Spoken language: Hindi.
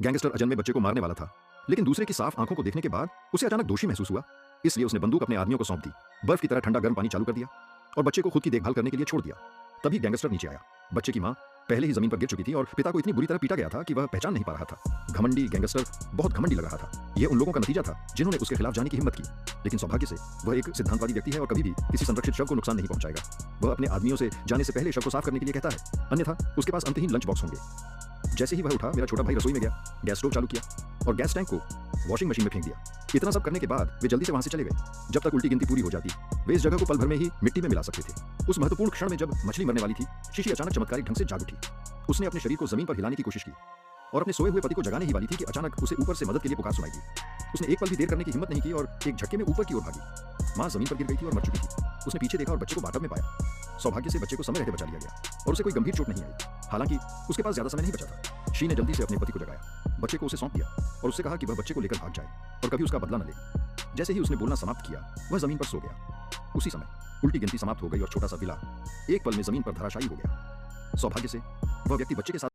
गैंगस्टर अजन्मे बच्चे को मारने वाला था, लेकिन दूसरे की साफ आंखों को देखने के बाद उसे अचानक दोषी महसूस हुआ। इसलिए उसने बंदूक अपने आदमियों को सौंप दी, बर्फ की तरह ठंडा गर्म पानी चालू कर दिया और बच्चे को खुद की देखभाल करने के लिए छोड़ दिया। तभी गैंगस्टर नीचे आया। बच्चे की माँ पहले ही जमीन पर गिर चुकी थी और पिता को इतनी बुरी तरह पीटा गया था कि वह पहचान नहीं पा रहा था। घमंडी गैंगस्टर बहुत घमंडी लग रहा था। यह उन लोगों का नतीजा था जिन्होंने उसके खिलाफ जाने की हिम्मत की। लेकिन सौभाग्य से वह एक सिद्धांतवादी व्यक्ति है और कभी भी किसी संरक्षित शव को नुकसान नहीं पहुंचाएगा। वह अपने आदमियों से जाने से पहले शव को साफ करने के लिए कहता है, अन्यथा उसके पास अंतहीन लंच बॉक्स होंगे। जैसे ही वह उठा, मेरा छोटा भाई रसोई में गया, गैस स्टोव चालू किया और गैस टैंक को वॉशिंग मशीन में फेंक दिया। इतना सब करने के बाद वे जल्दी से वहां से चले गए। जब तक उल्टी गिनती पूरी हो जाती, वे इस जगह को पल भर में ही मिट्टी में मिला सकते थे। उस महत्वपूर्ण क्षण में जब मछली मरने वाली थी, शीशी अचानक चमत्कारिक ढंग से जाग उठी। उसने अपने शरीर को जमीन पर हिलाने की कोशिश की और अपने सोए हुए पति को जगाने ही वाली थी कि अचानक उसे ऊपर से मदद के लिए पुकार सुनाई दी। उसने एक पल भी देर करने की हिम्मत नहीं की और एक झटके में ऊपर की ओर भागी। माँ जमीन पर गिर गई थी और मर चुकी थी। उसने पीछे देखा और बच्चे को बाथटब में पाया। सौभाग्य से बच्चे को समय रहते बचा लिया गया और उसे कोई गंभीर चोट नहीं आई। हालांकि उसके पास ज्यादा समय नहीं बचा था। शी ने जल्दी से अपने पति को जगाया, बच्चे को उसे सौंप दिया और उससे कहा कि वह बच्चे को लेकर भाग जाए और कभी उसका बदला न ले। जैसे ही उसने बोलना समाप्त किया, वह जमीन पर सो गया। उसी समय उल्टी गिनती समाप्त हो गई और छोटा सा विला एक पल में जमीन पर धराशायी हो गया। सौभाग्य से वह व्यक्ति बच्चे के साथ